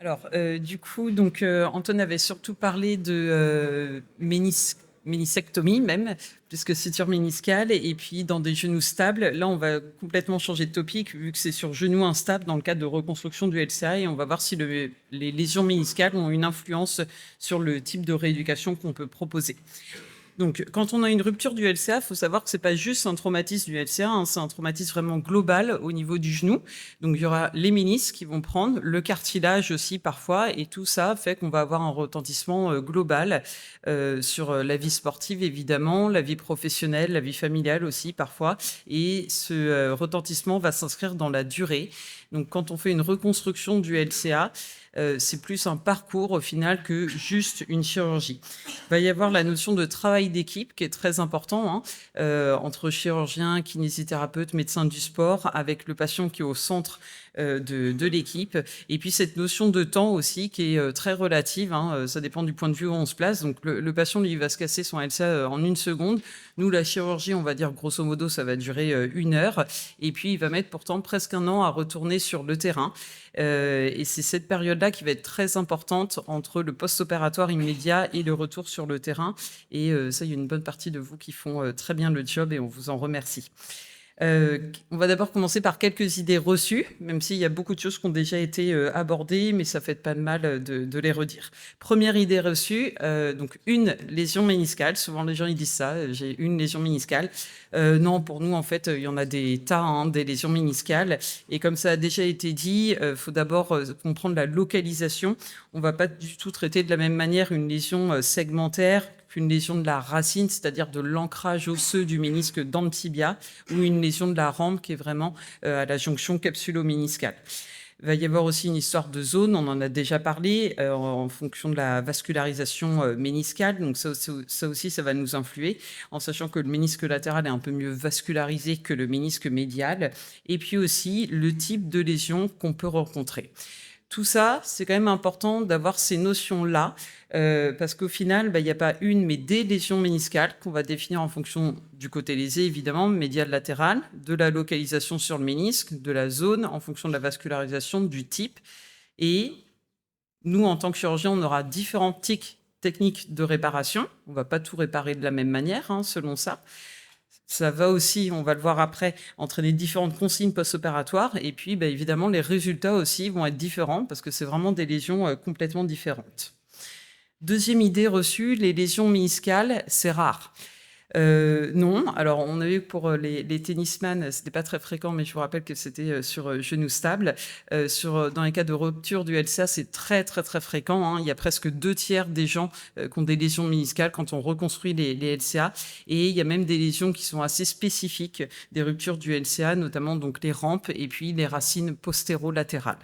Alors, du coup, Antoine avait surtout parlé de ménisectomie même, plus que suture méniscale, et puis dans des genoux stables. Là, on va complètement changer de topic, vu que c'est sur genou instable dans le cadre de reconstruction du LCA, et on va voir si les lésions méniscales ont une influence sur le type de rééducation qu'on peut proposer. Donc, quand on a une rupture du LCA, il faut savoir que c'est pas juste un traumatisme du LCA, hein, c'est un traumatisme vraiment global au niveau du genou. Donc, il y aura les ménisques qui vont prendre, le cartilage aussi parfois, et tout ça fait qu'on va avoir un retentissement global sur la vie sportive évidemment, la vie professionnelle, la vie familiale aussi parfois, et ce retentissement va s'inscrire dans la durée. Donc, quand on fait une reconstruction du LCA, c'est plus un parcours au final que juste une chirurgie. Il va y avoir la notion de travail d'équipe qui est très important, hein, entre chirurgiens, kinésithérapeutes, médecins du sport, avec le patient qui est au centre de l'équipe. Et puis cette notion de temps aussi qui est très relative, hein, ça dépend du point de vue où on se place. Donc le patient, lui, va se casser son LCA en 1 seconde. Nous, la chirurgie, on va dire grosso modo, ça va durer 1 heure. Et puis il va mettre pourtant presque 1 an à retourner sur le terrain. Et c'est cette période-là qui va être très importante entre le post-opératoire immédiat et le retour sur le terrain. Et ça, il y a une bonne partie de vous qui font très bien le job et on vous en remercie. On va d'abord commencer par quelques idées reçues, même s'il y a beaucoup de choses qui ont déjà été abordées, mais ça fait pas de mal de les redire. Première idée reçue, donc une lésion méniscale. Souvent les gens ils disent ça, j'ai une lésion méniscale. Non, pour nous en fait, il y en a des tas, hein, des lésions méniscales. Et comme ça a déjà été dit, faut d'abord comprendre la localisation. On va pas du tout traiter de la même manière une lésion segmentaire qu'une lésion de la racine, c'est-à-dire de l'ancrage osseux du ménisque dans le tibia, ou une lésion de la rampe qui est vraiment à la jonction capsulo-méniscale. Il va y avoir aussi une histoire de zone, on en a déjà parlé, en fonction de la vascularisation méniscale. Donc ça aussi, ça va nous influer, en sachant que le ménisque latéral est un peu mieux vascularisé que le ménisque médial. Et puis aussi le type de lésion qu'on peut rencontrer. Tout ça, c'est quand même important d'avoir ces notions-là, parce qu'au final, il n'y a pas une, mais des lésions méniscales qu'on va définir en fonction du côté lésé, évidemment, médial latéral, de la localisation sur le ménisque, de la zone, en fonction de la vascularisation, du type. Et nous, en tant que chirurgien, on aura différentes techniques de réparation. On ne va pas tout réparer de la même manière, hein, selon ça. Ça va aussi, on va le voir après, entraîner différentes consignes post-opératoires. Et puis, évidemment, les résultats aussi vont être différents parce que c'est vraiment des lésions complètement différentes. Deuxième idée reçue, les lésions méniscales, c'est rare. Non, alors on a vu que pour les tennisman, c'était pas très fréquent, mais je vous rappelle que c'était sur genou stable. Dans les cas de rupture du LCA, c'est très très très fréquent, hein. Il y a presque 2 tiers des gens qui ont des lésions méniscales quand on reconstruit les LCA, et il y a même des lésions qui sont assez spécifiques des ruptures du LCA, notamment donc les rampes et puis les racines postéro-latérales.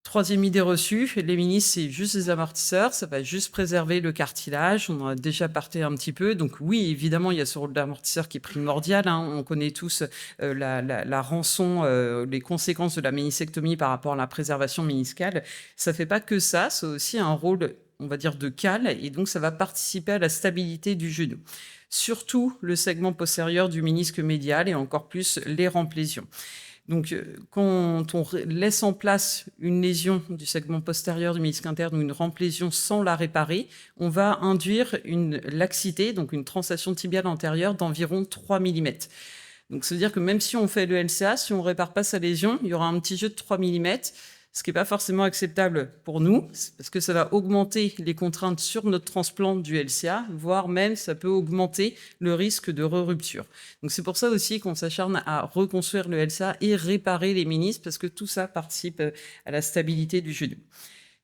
Troisième idée reçue, les ménisques, c'est juste des amortisseurs, ça va juste préserver le cartilage. On en a déjà parlé un petit peu. Donc oui, évidemment, il y a ce rôle d'amortisseur qui est primordial, hein. On connaît tous la rançon, les conséquences de la ménisectomie par rapport à la préservation méniscale. Ça fait pas que ça, c'est aussi un rôle, on va dire, de cale, et donc ça va participer à la stabilité du genou. Surtout le segment postérieur du ménisque médial et encore plus les rampes lésions. Donc, quand on laisse en place une lésion du segment postérieur du ménisque interne ou une rampe lésion sans la réparer, on va induire une laxité, donc une translation tibiale antérieure d'environ 3 mm. Donc, ça veut dire que même si on fait le LCA, si on ne répare pas sa lésion, il y aura un petit jeu de 3 mm, ce qui n'est pas forcément acceptable pour nous, parce que ça va augmenter les contraintes sur notre transplant du LCA, voire même ça peut augmenter le risque de re-rupture. Donc c'est pour ça aussi qu'on s'acharne à reconstruire le LCA et réparer les ménisques, parce que tout ça participe à la stabilité du genou.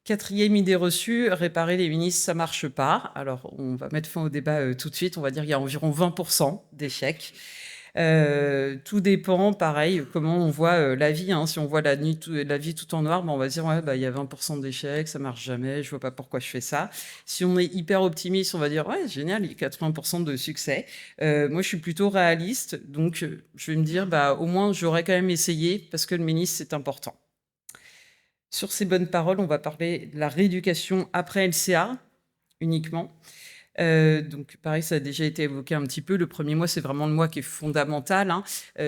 Quatrième idée reçue, réparer les ménisques, ça marche pas. Alors, on va mettre fin au débat tout de suite. On va dire qu'il y a environ 20% d'échecs. Tout dépend, pareil, comment on voit la vie, hein. Si on voit la vie tout en noir, on va dire ouais, il y a 20% d'échecs, ça marche jamais, je vois pas pourquoi je fais ça. Si on est hyper optimiste, on va dire ouais, génial, il y a 80% de succès. Moi, je suis plutôt réaliste, donc je vais me dire au moins j'aurais quand même essayé parce que le ménisque c'est important. Sur ces bonnes paroles, on va parler de la rééducation après LCA uniquement. Donc pareil, ça a déjà été évoqué un petit peu. Le premier mois, c'est vraiment le mois qui est fondamental, hein.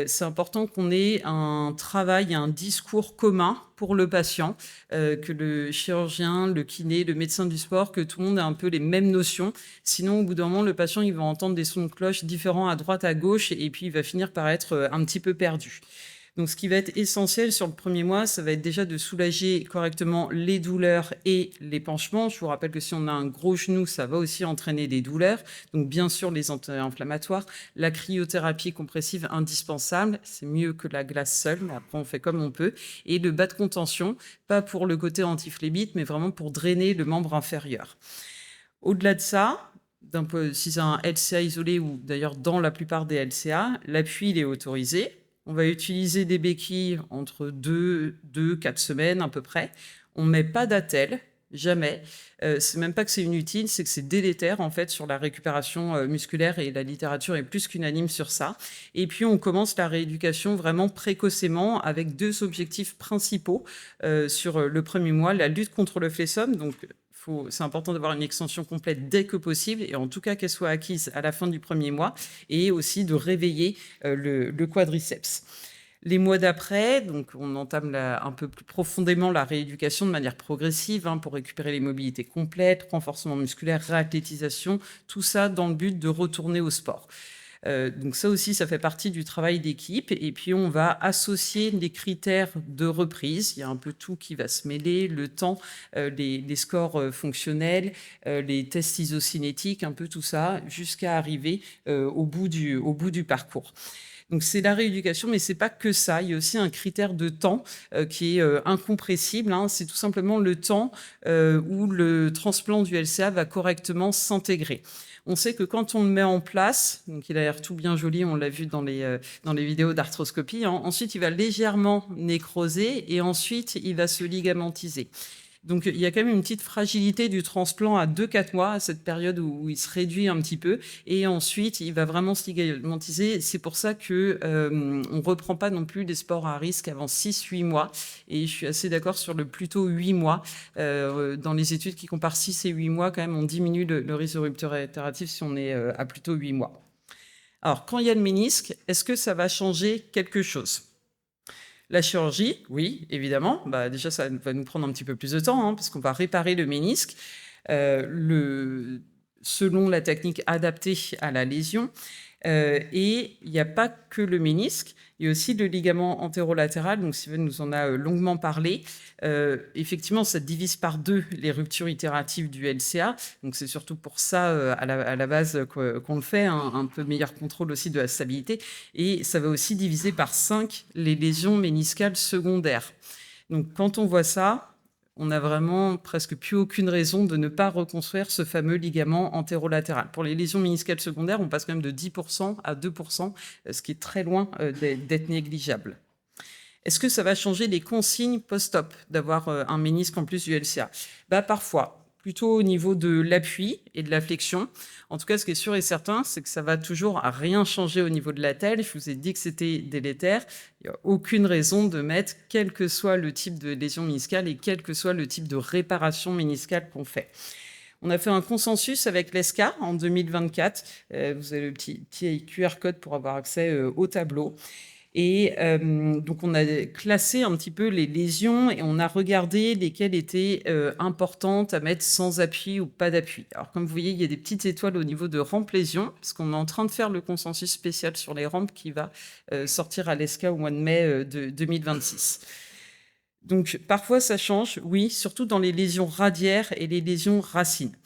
C'est important qu'on ait un travail, un discours commun pour le patient, que le chirurgien, le kiné, le médecin du sport, que tout le monde ait un peu les mêmes notions. Sinon, au bout d'un moment, le patient, il va entendre des sons de cloche différents à droite, à gauche, et puis il va finir par être un petit peu perdu. Donc, ce qui va être essentiel sur le premier mois, ça va être déjà de soulager correctement les douleurs et l'épanchement. Je vous rappelle que si on a un gros genou, ça va aussi entraîner des douleurs. Donc, bien sûr, les anti-inflammatoires, la cryothérapie compressive indispensable. C'est mieux que la glace seule, mais après, on fait comme on peut. Et le bas de contention, pas pour le côté antiflébite, mais vraiment pour drainer le membre inférieur. Au-delà de ça, si c'est un LCA isolé ou d'ailleurs dans la plupart des LCA, l'appui il est autorisé. On va utiliser des béquilles entre 4 semaines à peu près. On ne met pas d'attelle, jamais. C'est même pas que c'est inutile, c'est que c'est délétère en fait sur la récupération musculaire et la littérature est plus qu'unanime sur ça. Et puis on commence la rééducation vraiment précocement avec 2 objectifs principaux sur le premier mois, la lutte contre le flessum. Donc c'est important d'avoir une extension complète dès que possible et en tout cas qu'elle soit acquise à la fin du premier mois et aussi de réveiller le quadriceps. Les mois d'après, donc on entame un peu plus profondément la rééducation de manière progressive pour récupérer les mobilités complètes, renforcement musculaire, réathlétisation, tout ça dans le but de retourner au sport. Donc ça aussi, ça fait partie du travail d'équipe. Et puis, on va associer les critères de reprise. Il y a un peu tout qui va se mêler, le temps, les scores fonctionnels, les tests isocinétiques, un peu tout ça, jusqu'à arriver au bout du parcours. Donc c'est la rééducation, mais c'est pas que ça. Il y a aussi un critère de temps qui est incompressible. C'est tout simplement le temps où le transplant du LCA va correctement s'intégrer. On sait que quand on le met en place, donc il a l'air tout bien joli, on l'a vu dans les vidéos d'arthroscopie, ensuite il va légèrement nécroser et ensuite il va se ligamentiser. Donc, il y a quand même une petite fragilité du transplant à 2-4 mois, à cette période où il se réduit un petit peu. Et ensuite, il va vraiment se ligamentiser. C'est pour ça que on reprend pas non plus les sports à risque avant 6-8 mois. Et je suis assez d'accord sur le plutôt 8 mois. Dans les études qui comparent 6 et 8 mois, quand même, on diminue le risque de rupture itérative si on est à plutôt 8 mois. Alors, quand il y a le ménisque, est-ce que ça va changer quelque chose ? La chirurgie, oui, évidemment. Déjà, ça va nous prendre un petit peu plus de temps, parce qu'on va réparer le ménisque selon la technique adaptée à la lésion. Et il n'y a pas que le ménisque, il y a aussi le ligament antérolatéral. Donc, Steven nous en a longuement parlé. Effectivement, ça divise par 2 les ruptures itératives du LCA. Donc, c'est surtout pour ça, à la base, qu'on le fait, un peu meilleur contrôle aussi de la stabilité. Et ça va aussi diviser par 5 les lésions méniscales secondaires. Donc, quand on voit ça, on n'a vraiment presque plus aucune raison de ne pas reconstruire ce fameux ligament antérolatéral. Pour les lésions méniscales secondaires, on passe quand même de 10% à 2%, ce qui est très loin d'être négligeable. Est-ce que ça va changer les consignes post-op d'avoir un ménisque en plus du LCA ? Parfois, plutôt au niveau de l'appui et de la flexion. En tout cas, ce qui est sûr et certain, c'est que ça va toujours à rien changer au niveau de l'attelle. Je vous ai dit que c'était délétère. Il n'y a aucune raison de mettre, quel que soit le type de lésion méniscale et quel que soit le type de réparation méniscale qu'on fait. On a fait un consensus avec l'ESCA en 2024. Vous avez le petit QR code pour avoir accès au tableau. Et donc, on a classé un petit peu les lésions et on a regardé lesquelles étaient importantes à mettre sans appui ou pas d'appui. Alors, comme vous voyez, il y a des petites étoiles au niveau de rampes lésions, parce qu'on est en train de faire le consensus spécial sur les rampes qui va sortir à l'ESCA au mois de mai de 2026. Donc, parfois, ça change, oui, surtout dans les lésions radiaires et les lésions racines.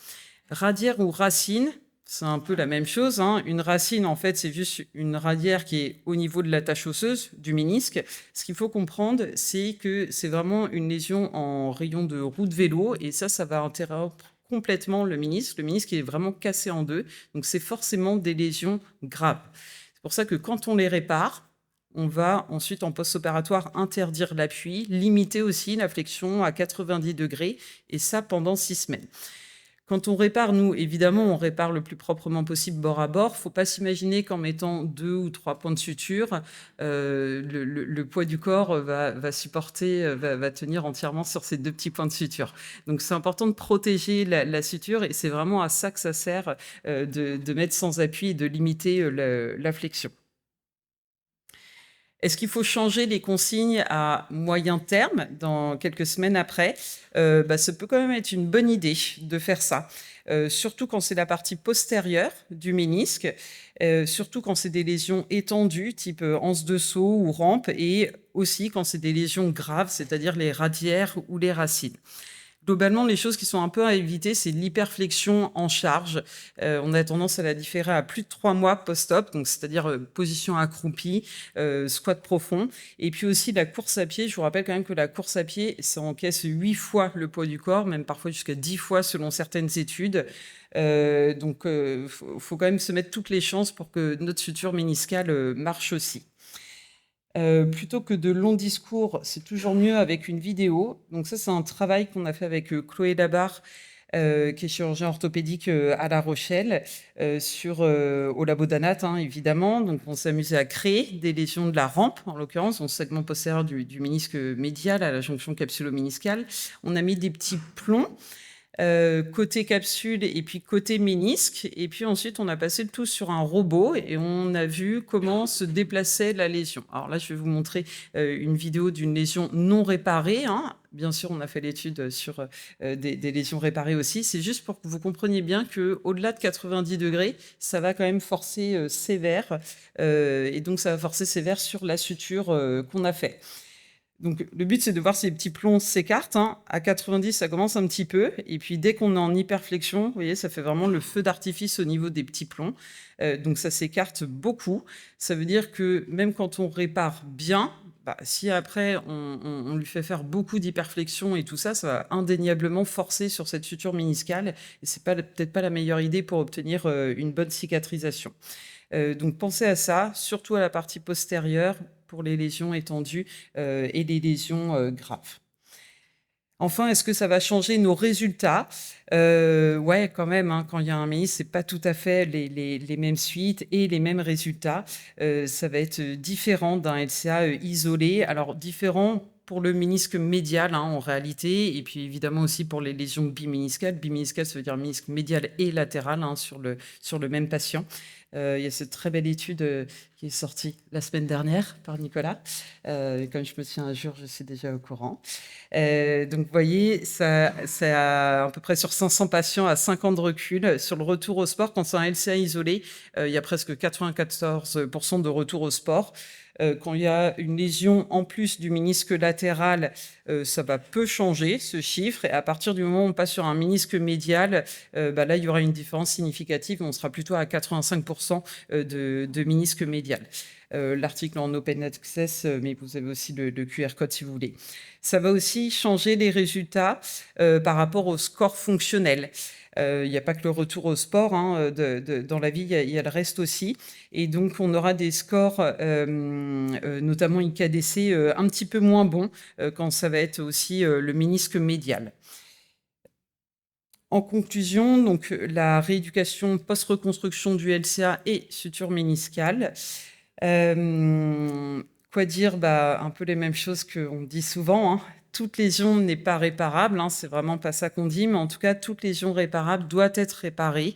Radiaire ou racine, c'est un peu la même chose. Une racine, en fait, c'est juste une radiaire qui est au niveau de la tache osseuse du ménisque. Ce qu'il faut comprendre, c'est que c'est vraiment une lésion en rayon de roue de vélo. Et ça va interrompre complètement le ménisque. Le ménisque est vraiment cassé en 2. Donc, c'est forcément des lésions graves. C'est pour ça que quand on les répare, on va ensuite, en post-opératoire, interdire l'appui, limiter aussi la flexion à 90 degrés, et ça pendant 6 semaines. Quand on répare, nous, évidemment, on répare le plus proprement possible bord à bord. Faut pas s'imaginer qu'en mettant 2 ou 3 points de suture, le poids du corps va supporter, va tenir entièrement sur ces 2 petits points de suture. Donc c'est important de protéger la suture et c'est vraiment à ça que ça sert, de mettre sans appui et de limiter, la flexion. Est-ce qu'il faut changer les consignes à moyen terme, dans quelques semaines après? Ça peut quand même être une bonne idée de faire ça, surtout quand c'est la partie postérieure du ménisque, surtout quand c'est des lésions étendues, type, anse de saut ou rampe et aussi quand c'est des lésions graves, c'est-à-dire les radiaires ou les racines. Globalement, les choses qui sont un peu à éviter, c'est l'hyperflexion en charge. On a tendance à la différer à plus de 3 mois post-op, donc c'est-à-dire, position accroupie, squat profond et puis aussi la course à pied. Je vous rappelle quand même que la course à pied, ça encaisse 8 fois le poids du corps, même parfois jusqu'à 10 fois selon certaines études. Faut quand même se mettre toutes les chances pour que notre suture méniscale, marche aussi. Plutôt que de longs discours, c'est toujours mieux avec une vidéo. Donc ça, c'est un travail qu'on a fait avec, Chloé Labarre, qui est chirurgien orthopédique, à La Rochelle, au labo d'Anat, hein, évidemment. Donc on s'est amusé à créer des lésions de la rampe, en l'occurrence, dans le segment postérieur du ménisque médial à la jonction capsulo-méniscale. On a mis des petits plombs côté capsule et puis côté ménisque. Et puis ensuite, on a passé le tout sur un robot et on a vu comment se déplaçait la lésion. Alors là, je vais vous montrer une vidéo d'une lésion non réparée, hein. Bien sûr, on a fait l'étude sur des lésions réparées aussi. C'est juste pour que vous compreniez bien qu'au-delà de 90 degrés, ça va quand même forcer sévère. Et donc, ça va forcer sévère sur la suture qu'on a fait. Donc, le but, c'est de voir si les petits plombs s'écartent, hein. À 90, ça commence un petit peu. Et puis, dès qu'on est en hyperflexion, vous voyez, ça fait vraiment le feu d'artifice au niveau des petits plombs. Donc, ça s'écarte beaucoup. Ça veut dire que même quand on répare bien, si après, on lui fait faire beaucoup d'hyperflexion et tout ça, ça va indéniablement forcer sur cette suture méniscale. Et c'est peut-être pas la meilleure idée pour obtenir une bonne cicatrisation. Donc pensez à ça, surtout à la partie postérieure pour les lésions étendues et les lésions graves. Enfin, est-ce que ça va changer nos résultats? Ouais, quand même, hein, quand il y a un ménisque, c'est pas tout à fait les mêmes suites et les mêmes résultats. Ça va être différent d'un LCA isolé. Alors, différent pour le ménisque médial, hein, en réalité, et puis évidemment aussi pour les lésions biméniscales. Biméniscale, ça veut dire ménisque médial et latéral, hein, sur le même patient. Il y a cette très belle étude qui est sortie la semaine dernière par Nicolas. Comme je me tiens à jour, je suis déjà au courant. Donc, vous voyez, ça a à peu près sur 500 patients à 5 ans de recul. Sur le retour au sport, quand c'est un LCA isolé, il y a presque 94% de retour au sport. Quand il y a une lésion en plus du ménisque latéral, ça va peu changer ce chiffre. Et à partir du moment où on passe sur un ménisque médial, là, il y aura une différence significative. On sera plutôt à 85% de ménisque médial. L'article en open access, mais vous avez aussi le QR code si vous voulez. Ça va aussi changer les résultats par rapport au score fonctionnel. Il n'y a pas que le retour au sport, hein, dans la vie, il y a le reste aussi. Et donc, on aura des scores, notamment IKDC, un petit peu moins bons quand ça va être aussi le ménisque médial. En conclusion, donc, la rééducation post-reconstruction du LCA et suture méniscale. Quoi dire? Un peu les mêmes choses qu'on dit souvent, hein. Toute lésion n'est pas réparable, hein, c'est vraiment pas ça qu'on dit, mais en tout cas, toute lésion réparable doit être réparée.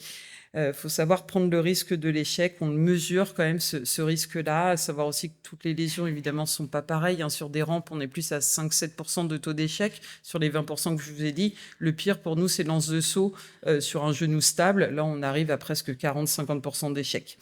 Faut savoir prendre le risque de l'échec. On mesure quand même ce risque-là. À savoir aussi que toutes les lésions, évidemment, sont pas pareilles, hein. Sur des rampes, on est plus à 5-7% de taux d'échec. Sur les 20% que je vous ai dit, le pire pour nous, c'est l'anse de saut sur un genou stable. Là, on arrive à presque 40-50% d'échec.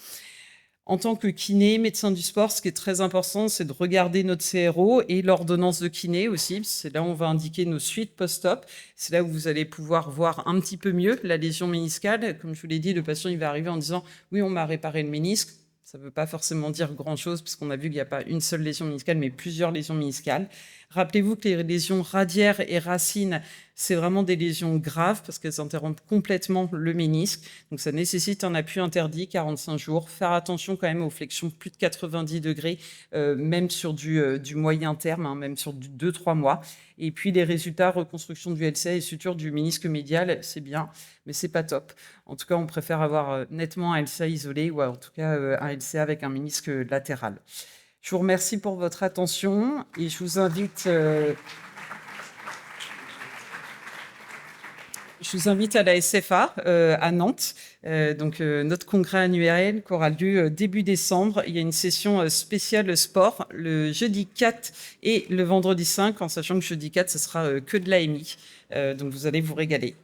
En tant que kiné, médecin du sport, ce qui est très important, c'est de regarder notre CRO et l'ordonnance de kiné aussi. C'est là où on va indiquer nos suites post-op. C'est là où vous allez pouvoir voir un petit peu mieux la lésion méniscale. Comme je vous l'ai dit, le patient il va arriver en disant « oui, on m'a réparé le ménisque ». Ça ne veut pas forcément dire grand-chose puisqu'on a vu qu'il n'y a pas une seule lésion méniscale, mais plusieurs lésions méniscales. Rappelez-vous que les lésions radiaires et racines, c'est vraiment des lésions graves parce qu'elles interrompent complètement le ménisque. Donc ça nécessite un appui interdit, 45 jours. Faire attention quand même aux flexions plus de 90 degrés, même sur du moyen terme, hein, même sur du 2-3 mois. Et puis les résultats, reconstruction du LCA et suture du ménisque médial, c'est bien, mais c'est pas top. En tout cas, on préfère avoir nettement un LCA isolé ou en tout cas un LCA avec un ménisque latéral. Je vous remercie pour votre attention et je vous invite à la SFA à Nantes, notre congrès annuel qui aura lieu début décembre. Il y a une session spéciale sport le jeudi 4 et le vendredi 5, en sachant que jeudi 4, ce sera que de l'AMI. Donc vous allez vous régaler.